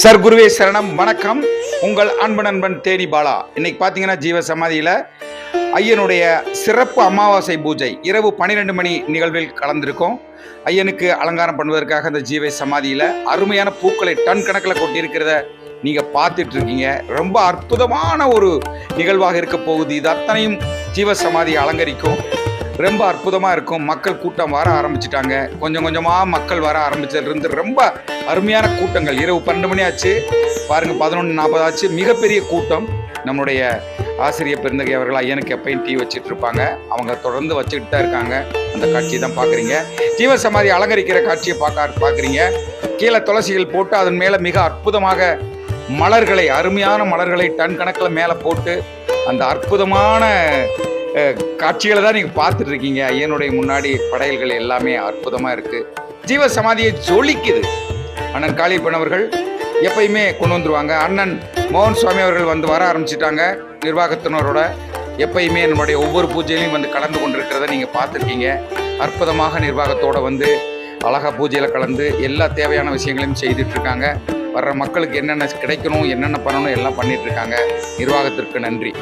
சர்க்குருவே சரணம். வணக்கம். உங்கள் அன்பு நண்பன் தேனி பாலா. இன்னைக்கு பார்த்தீங்கன்னா ஜீவ சமாதியில் ஐயனுடைய சிறப்பு அமாவாசை பூஜை இரவு 12 மணி நிகழ்வில் கலந்திருக்கோம். ஐயனுக்கு அலங்காரம் பண்ணுவதற்காக அந்த ஜீவ சமாதியில் அருமையான பூக்களை டன் கணக்கில் கொட்டியிருக்கிறத நீங்கள் பார்த்துட்டு இருக்கீங்க. ரொம்ப அற்புதமான ஒரு நிகழ்வாக இருக்க போகுது. இது அத்தனையும் ஜீவ சமாதியை அலங்கரிக்கும். ரொம்ப அற்புதமாக இருக்கும். மக்கள் கூட்டம் வர ஆரம்பிச்சிட்டாங்க. கொஞ்சம் கொஞ்சமாக மக்கள் வர ஆரம்பிச்சதுலேருந்து ரொம்ப அருமையான கூட்டங்கள். இரவு 12 மணி ஆச்சு பாருங்கள், 11:40 ஆச்சு. மிகப்பெரிய கூட்டம். நம்முடைய ஆசிரியர் பெருந்தகை அவர்கள் ஐயனுக்கு எப்பயும் டீ வச்சுட்டு இருப்பாங்க. அவங்க தொடர்ந்து வச்சுக்கிட்டு தான் இருக்காங்க. அந்த காட்சியை தான் பார்க்குறீங்க. ஜீவ சமாதி அலங்கரிக்கிற காட்சியை பார்க்குறீங்க. கீழே துளசிகள் போட்டு அதன் மேலே மிக அற்புதமாக மலர்களை, அருமையான மலர்களை டன் கணக்கில் மேலே போட்டு அந்த அற்புதமான காட்சிகளை தான் நீங்கள் பார்த்துட்டு இருக்கீங்க. ஐயனுடைய முன்னாடி படையல்கள் எல்லாமே அற்புதமாக இருக்குது. ஜீவ சமாதியை ஜொலிக்குது. அண்ணன் காளியப்பன் அவர்கள் எப்பயுமே கொண்டு வந்துருவாங்க. அண்ணன் மோகன் சுவாமி அவர்கள் வர ஆரம்பிச்சிட்டாங்க. நிர்வாகத்தினரோட எப்பயுமே நம்முடைய ஒவ்வொரு பூஜையிலையும் கலந்து கொண்டிருக்கிறத நீங்கள் பார்த்துருக்கீங்க. அற்புதமாக நிர்வாகத்தோடு அழகாக பூஜையில் கலந்து எல்லா தேவையான விஷயங்களையும் செய்துட்டு இருக்காங்க. வர்ற மக்களுக்கு என்னென்ன கிடைக்கணும், என்னென்ன பண்ணணும் எல்லாம் பண்ணிட்டு இருக்காங்க. நிர்வாகத்திற்கு நன்றி.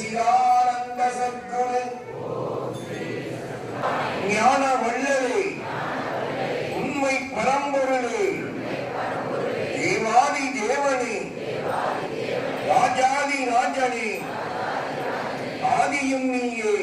சச்சிதானந்த சத்குரு ஞான வள்ளலே உண்மை பரம்பொருளே தேவாதி தேவனே ராஜாதி ராஜனே ஆதியும் நீயே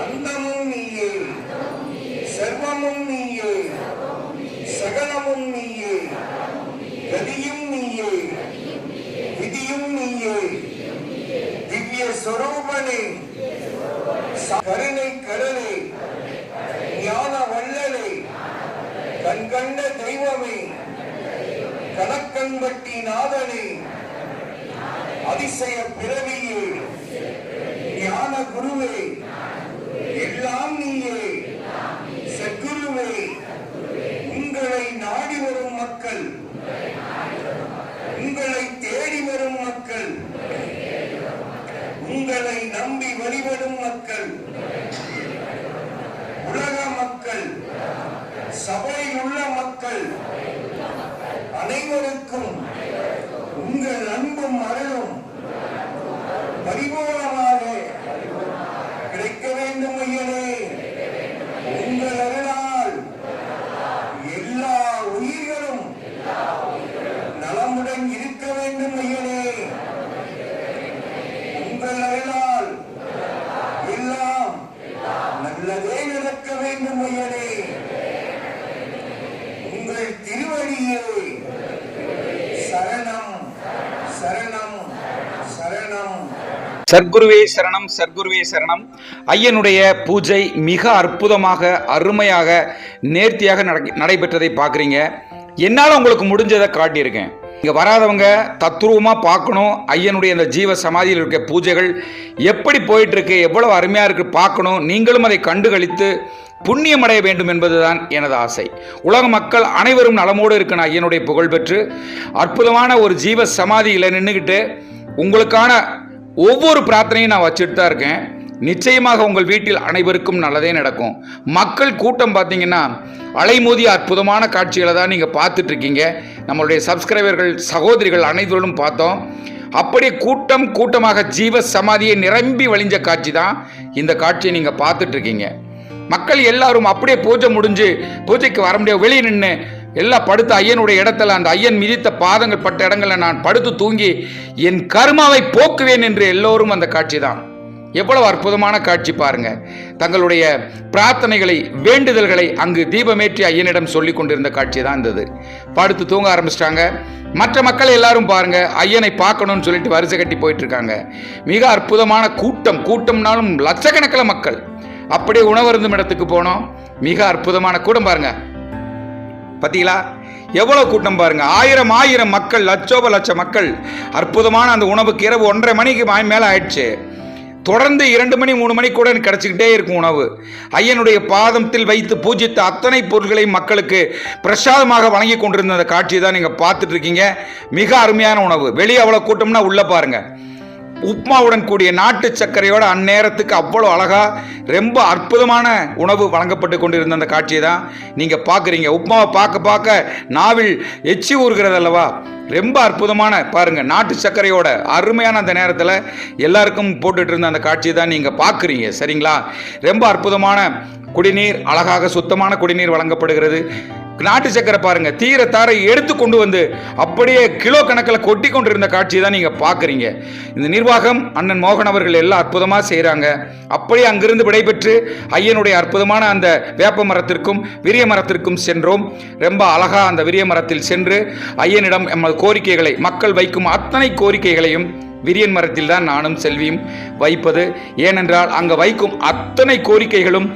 அந்தமும் நீயே சர்வமும் நீயே சகலமும் நீயே கதியும் நீயே விதியும் நீயே திவ்ய சொரூபனே கருணை கடலே ஞான வள்ளலே கண்கண்ட தெய்வமே கணக்கன்பட்டி நாதனே அதிசய பிறவியே ஞான குருவே எல்லாம் நீயே சத்குருவே உங்களை நாடி வரும் மக்கள் உங்களை தேடி வரும் மக்கள் உங்களை நம்பி வழிபடும் மக்கள் உலக மக்கள் சபையில் உள்ள மக்கள் அனைவருக்கும் உங்கள் அன்பும் அருளும் பரிபூரணமாக கிடைக்க வேண்டும் ஐயனே. உங்கள் அருளால் எல்லா உயிர்களும் நலமுடன் இருக்க வேண்டும் ஐயனே. உங்கள் அருளால் எல்லாம் நல்லதே நடக்க வேண்டும் ஐயனே. உங்கள் திருவடியே சரணம் சரணம் சரணம். சர்க்குருவே சரணம், சர்க்குருவே சரணம். ஐயனுடைய பூஜை மிக அற்புதமாக, அருமையாக, நேர்த்தியாக நடைபெற்றதை பார்க்குறீங்க. என்னால் உங்களுக்கு முடிஞ்சதை காட்டியிருக்கேன். இங்கே வராதவங்க தத்ரூபமாக பார்க்கணும். ஐயனுடைய அந்த ஜீவ சமாதியில் இருக்க பூஜைகள் எப்படி போயிட்டுருக்கு, எவ்வளவு அருமையாக இருக்குது பார்க்கணும். நீங்களும் அதை கண்டுகளித்து புண்ணியமடைய வேண்டும் என்பதுதான் எனது ஆசை. உலக மக்கள் அனைவரும் நலமோடு இருக்கணும். ஐயனுடைய புகழ் பெற்று அற்புதமான ஒரு ஜீவ சமாதியில் நின்றுக்கிட்டு உங்களுக்கான ஒவ்வொரு பிரார்த்தனையும் நான் வச்சுட்டு தான் இருக்கேன். நிச்சயமாக உங்கள் வீட்டில் அனைவருக்கும் நல்லதே நடக்கும். மக்கள் கூட்டம் பார்த்தீங்கன்னா அலைமோதிய அற்புதமான காட்சிகளை தான் நீங்கள் பார்த்துட்ருக்கீங்க. நம்மளுடைய சப்ஸ்கிரைபர்கள் சகோதரிகள் அனைவரும் பார்த்தோம். அப்படியே கூட்டம் கூட்டமாக ஜீவ சமாதியை நிரம்பி வழிஞ்ச காட்சி தான் இந்த காட்சியை நீங்கள் பார்த்துட்ருக்கீங்க. மக்கள் எல்லாரும் அப்படியே பூஜை முடிஞ்சு பூஜைக்கு வர முடியாது, வெளியே நின்று எல்லாம் படுத்த ஐயனுடைய இடத்துல அந்த ஐயன் மிதித்த பாதங்கள் பட்ட இடங்களில் நான் படுத்து தூங்கி என் கர்மாவை போக்குவேன் என்று எல்லோரும் அந்த காட்சி தான். எவ்வளவு அற்புதமான காட்சி பாருங்க. தங்களுடைய பிரார்த்தனைகளை, வேண்டுதல்களை அங்கு தீபமேற்றி ஐயனிடம் சொல்லி கொண்டிருந்த காட்சி தான் இருந்தது. படுத்து தூங்க ஆரம்பிச்சிட்டாங்க. மற்ற மக்கள் எல்லாரும் பாருங்க ஐயனை பார்க்கணும்னு சொல்லிட்டு வரிசை கட்டி போயிட்டு இருக்காங்க. மிக அற்புதமான கூட்டம்னாலும் லட்சக்கணக்கில் மக்கள். அப்படியே உணவருந்தும் இடத்துக்கு போனோம். மிக அற்புதமான கூட்டம் பாருங்க. பார்த்தீங்களா எவ்வளவு கூட்டம் பாருங்க. ஆயிரம் மக்கள், லட்ச மக்கள். அற்புதமான அந்த உணவுக்கு இரவு 1:30 மணிக்கு மேலே ஆயிடுச்சு. தொடர்ந்து 2 மணி 3 மணி கூட கிடைச்சிக்கிட்டே இருக்கும் உணவு. ஐயனுடைய பாதத்தில் வைத்து பூஜித்த அத்தனை பொருட்களையும் மக்களுக்கு பிரசாதமாக வழங்கி கொண்டிருந்த அந்த காட்சியை தான் நீங்கள் பார்த்துட்டு இருக்கீங்க. மிக அருமையான உணவு. வெளியே அவ்வளோ கூட்டம்னா உள்ள பாருங்க. உப்மாவுடன் கூடிய நாட்டு சர்க்கரையோட அந்நேரத்துக்கு அவ்வளோ அழகா ரொம்ப அற்புதமான உணவு வழங்கப்பட்டு கொண்டிருந்த அந்த காட்சியை தான் நீங்கள் பார்க்குறீங்க. உப்மாவை பார்க்க நாவில் எச்சி ஊறுகிறது அல்லவா. ரொம்ப அற்புதமான பாருங்க, நாட்டு சர்க்கரையோட அருமையான அந்த நேரத்தில் எல்லாருக்கும் போட்டுட்டு இருந்த அந்த காட்சியை தான் நீங்கள் பார்க்குறீங்க. சரிங்களா. ரொம்ப அற்புதமான குடிநீர், அழகாக சுத்தமான குடிநீர் வழங்கப்படுகிறது. நாட்டு சக்கரை பாருங்க, தீர எடுத்து கொண்டு வந்து அப்படியே கிலோ கணக்கில் கொட்டி கொண்டிருந்த காட்சியை தான் நீங்க பாக்குறீங்க. இந்த நிர்வாகம் அண்ணன் மோகன் அவர்கள் எல்லாம் அற்புதமா செய்யறாங்க. அப்படியே அங்கிருந்து விடைபெற்று ஐயனுடைய அற்புதமான அந்த வேப்ப மரத்திற்கும் விரிய மரத்திற்கும் சென்றோம். ரொம்ப அழகா அந்த விரிய மரத்தில் சென்று ஐயனிடம் எமது கோரிக்கைகளை, மக்கள் வைக்கும் அத்தனை கோரிக்கைகளையும் விரியன் மரத்தில் தான் நானும் செல்வியும் வைப்பது. ஏனென்றால் அங்கே வைக்கும் அத்தனை கோரிக்கைகளும்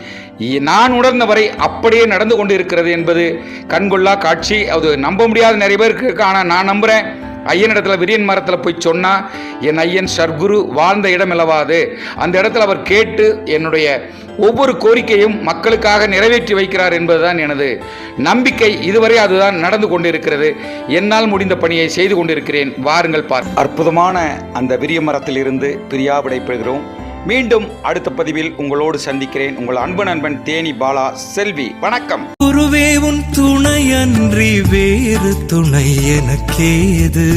நான் உணர்ந்த வரை அப்படியே நடந்து கொண்டு இருக்கிறது என்பது கண்கொள்ளா காட்சி. அது நம்ப முடியாத நிறைய பேருக்கு இருக்கு. ஆனால் நான் நம்புகிறேன். ஐயனிடத்துல விரியன் மரத்தில் போய் சொன்னால் என் ஐயன் சர்க்குரு வாழ்ந்த இடம் இலவாது. அந்த இடத்துல அவர் கேட்டு என்னுடைய ஒவ்வொரு கோரிக்கையும் மக்களுக்காக நிறைவேற்றி வைக்கிறார் என்பதுதான் எனது நம்பிக்கை. இதுவரை அதுதான் நடந்து கொண்டிருக்கிறது. என்னால் முடிந்த பணியை செய்து கொண்டிருக்கிறேன். வாருங்கள் பார். அற்புதமான அந்த விரிய மரத்தில் இருந்து பிரியா விடைபெறுகிறோம். மீண்டும் அடுத்த பதிவில் உங்களோடு சந்திக்கிறேன். உங்கள் அன்பு நண்பன் தேனி பாலா செல்வி. வணக்கம். குருவே உன் துணையன்றி வேறு துணை எனக்கேது,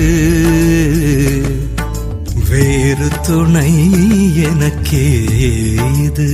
வேறு துணை எனக்கேது.